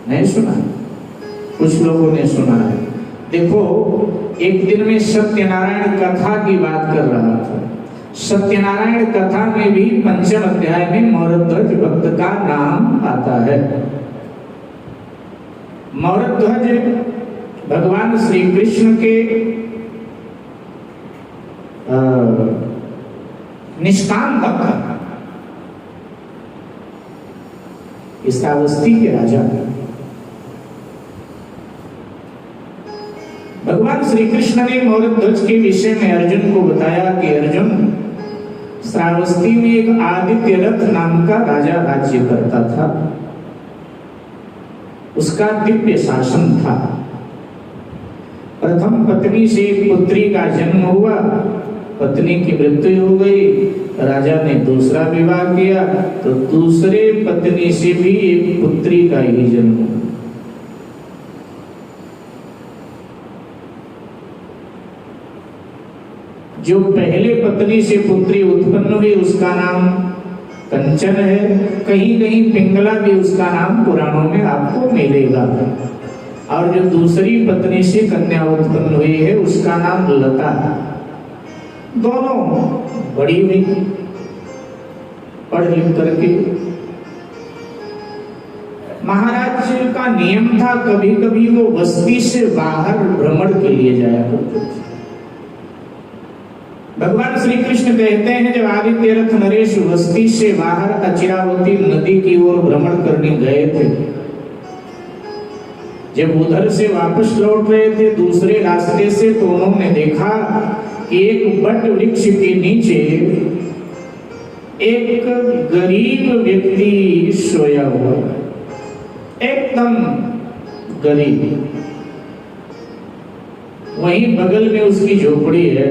नहीं सुना? कुछ लोगों ने सुना है। देखो, एक दिन में सत्यनारायण कथा की बात कर रहा था। सत्यनारायण कथा में भी पंचम अध्याय में मौरध्वज भक्त का नाम आता है। मौरध्वज भगवान श्री कृष्ण के निष्काम भक्त, श्रावस्ती के राजा। भगवान श्री कृष्ण ने मौरध्वज के विषय में अर्जुन को बताया कि अर्जुन, श्रावस्ती में एक आदित्य रथ नाम का राजा राज्य करता था। उसका दिव्य शासन था। प्रथम पत्नी से एक पुत्री का जन्म हुआ, पत्नी की मृत्यु हो गई, राजा ने दूसरा विवाह किया तो दूसरे पत्नी से भी एक पुत्री का ही जन्म हुआ। जो पहले पत्नी से पुत्री उत्पन्न हुई उसका नाम कंचन है। कहीं कहीं पिंगला भी उसका नाम पुराणों में आपको मिलेगा। और जो दूसरी पत्नी से कन्या उत्पन्न हुई है उसका नाम लता है। दोनों बड़ी हुई, पढ़ लिख करके। महाराज का नियम था, कभी कभी वो बस्ती से बाहर भ्रमण के लिए जाया करते थे। भगवान श्री कृष्ण कहते हैं, जब आदित्य रथ नरेश बस्ती से बाहर अचिरावती नदी की ओर भ्रमण करने गए थे, जब उधर से वापस लौट रहे थे दूसरे रास्ते से, तो उन्होंने देखा कि एक बट वृक्ष के नीचे एक गरीब व्यक्ति सोया हुआ, एकदम गरीब। वहीं बगल में उसकी झोपड़ी है।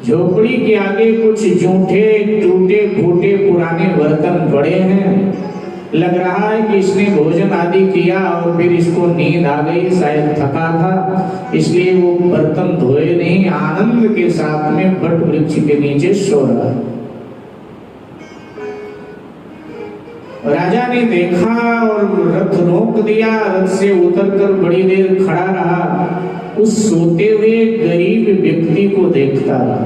झोपड़ी के आगे कुछ जूठे टूटे फूटे पुराने बर्तन पड़े हैं। लग रहा है कि इसने भोजन आदि किया और फिर इसको नींद आ गई, शायद थका था, इसलिए वो बर्तन धोए नहीं, आनंद के साथ में बट वृक्ष के नीचे सो रहा है। राजा ने देखा और रथ रोक दिया, रथ से उतरकर बड़ी देर खड़ा रहा, उस सोते हुए गरीब व्यक्ति को देखता रहा।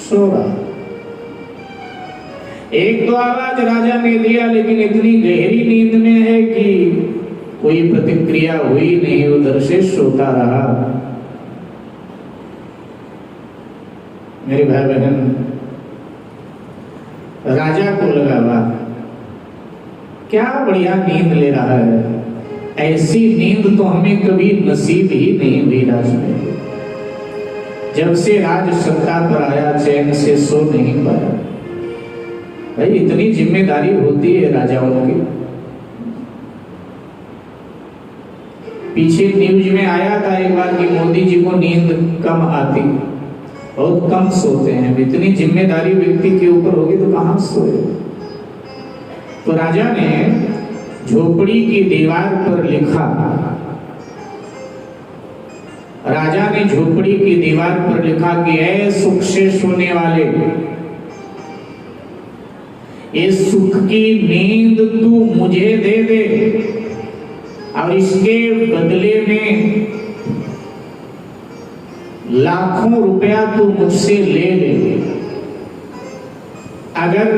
सो रहा। एक दो आवाज राजा ने दिया, लेकिन इतनी गहरी नींद में है कि कोई प्रतिक्रिया हुई नहीं, उधर से सोता रहा। मेरे भाई बहन, राजा को लगा वाह क्या बढ़िया नींद ले रहा है। ऐसी नींद तो हमें कभी नसीब ही नहीं हुई राज में। जब से राज सत्ता पर आया चैन से सो नहीं पाया। भाई इतनी जिम्मेदारी होती है राजाओं की। पीछे न्यूज में आया था एक बार कि मोदी जी को नींद कम आती, बहुत कम सोते हैं। इतनी जिम्मेदारी व्यक्ति के ऊपर होगी तो कहां सोए। तो राजा ने झोपड़ी की दीवार पर लिखा, राजा ने झोपड़ी की दीवार पर लिखा कि ऐ सुख से सोने वाले, इस सुख की नींद तू मुझे दे दे और इसके बदले में लाखों रुपया तू मुझसे ले ले। अगर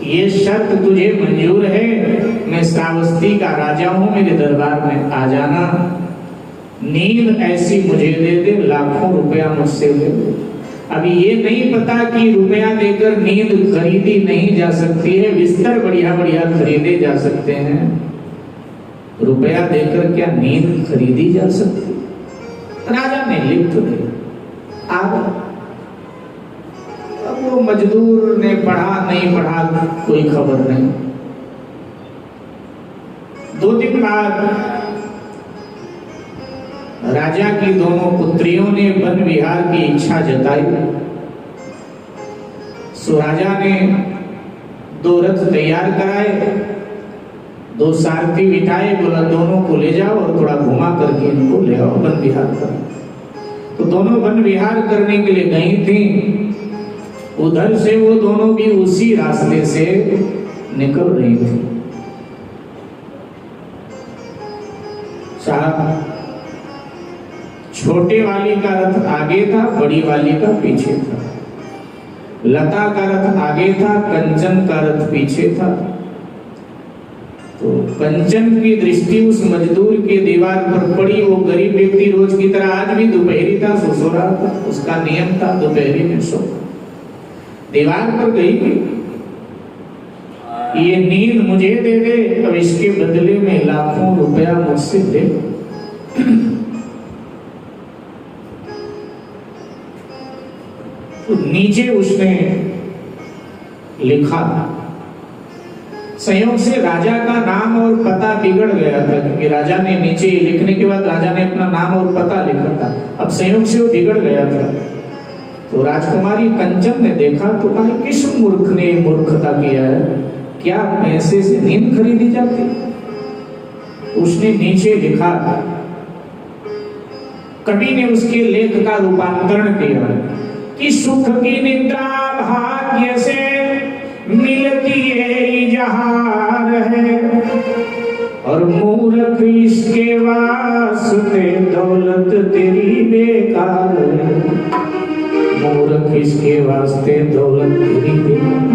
ये शर्त तुझे मंजूर है, मैं श्रावस्ती का राजा हूं, मेरे दरबार में आ जाना, नींद ऐसी मुझे दे दे, लाखों रुपया मुझसे ले ले। अभी ये नहीं पता कि रुपया देकर नींद खरीदी नहीं जा सकती है, बिस्तर बढ़िया बढ़िया खरीदे जा सकते हैं, रुपया देकर क्या नींद खरीदी जा सकती। राजा ने लिख तो दिया। अब वो मजदूर ने पढ़ा नहीं पढ़ा कोई खबर नहीं। 2 दिन बाद राजा की दोनों पुत्रियों ने वन विहार की इच्छा जताई। सो राजा ने 2 रथ तैयार कराए, 2 सारथी बिठाए, बोला दोनों को ले जाओ और थोड़ा घुमा करके इनको ले आओ वन विहार कर। तो दोनों वन विहार करने के लिए गई थी। उधर से वो दोनों भी उसी रास्ते से निकल रही थी। साहब, छोटे वाली का रथ आगे था, बड़ी वाली का पीछे था। लता का रथ आगे था, कंचन का रथ पीछे था। तो कंचन की दृष्टि उस मजदूर के दीवार पर पड़ी। वो गरीब व्यक्ति रोज की तरह आज भी दोपहरी था, सो रहा था। उसका नियम था दोपहरी में सो। दीवार पर गई ये नींद मुझे दे दे, अब इसके बदले में लाखों रुपया मुझसे दे। तो नीचे उसने लिखा। संयोग से राजा का नाम और पता बिगड़ गया था, क्योंकि राजा ने नीचे लिखने के बाद राजा ने अपना नाम और पता लिखा था। अब संयोग से वो बिगड़ गया था। तो राजकुमारी कंचन ने देखा तो कहा, किस मूर्ख ने मूर्खता किया है, क्या पैसे से नींद खरीदी जाती? उसने नीचे लिखा। कवि ने उसके लेख का रूपांतरण किया कि सुख की निद्रा भाग्य से मिलती है इजहार है, और मूर्ख इसके वास्ते दौलत तेरी बेकार है। मूर्ख इसके वास्ते दौलत तेरी बेकार।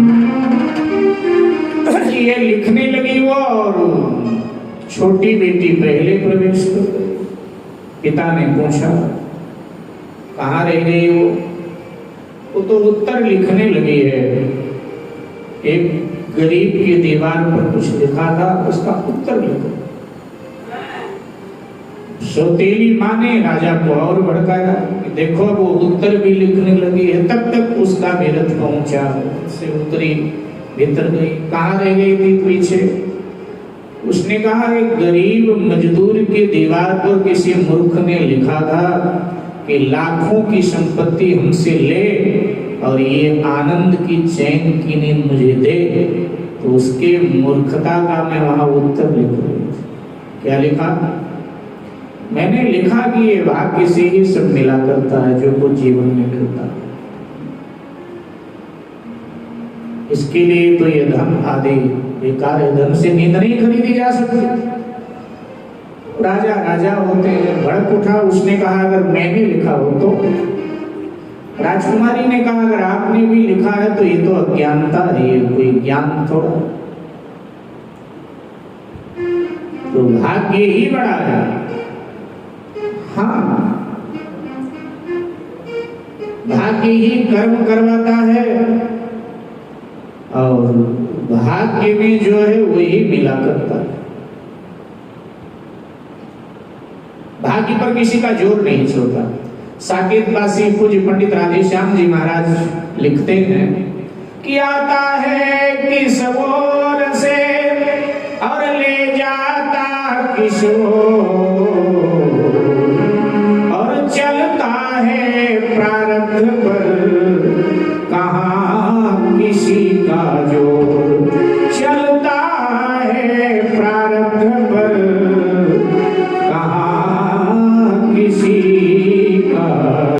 ये लिखने लगी वो, और छोटी बेटी पहले प्रवेश कर गई। पिता ने पूछा, कहाँ रह गई वो तो उत्तर लिखने लगी है। एक गरीब की दीवार पर कुछ लिखा था, उसका उत्तर लिखा। सौतेली माँ ने राजा को और भड़काया कि देखो वो उत्तर भी लिखने लगी है। तब तक उसका मेरठ पहुंचा, से उतरी, भीतर गई। कहाँ रह गई थी पीछे? उसने कहा, एक गरीब मजदूर की दीवार पर किसी मूर्ख ने लिखा था कि लाखों की संपत्ति हमसे ले और ये आनंद की चैन की नींद मुझे दे। तो उसके मूर्खता का मैं वहां उत्तर लिख रही थी। क्या लिखा? मैंने लिखा कि ये भाग्य से ही सब मिला करता है जो कुछ जीवन में मिलता है। इसके लिए तो ये धन आदि बेकार है, धन से नींद नहीं खरीदी जा सकती। राजा राजा होते हैं, भड़क उठा। उसने कहा, अगर मैंने लिखा हो तो? राजकुमारी ने कहा, अगर आपने भी लिखा है तो ये तो अज्ञानता है, ये कोई ज्ञान थोड़ा। तो भाग्य ही बड़ा है। हाँ, भाग्य ही कर्म करवाता है, और भाग्य में जो है वही मिला करता है। भाग्य पर किसी का जोर नहीं चलता। साकेतवासी पूज्य पंडित राधेश्याम जी महाराज लिखते हैं कि आता है किस ओर से और ले जाता किस ओर, और चलता है प्रारब्ध पर कहाँ किसी का जोर।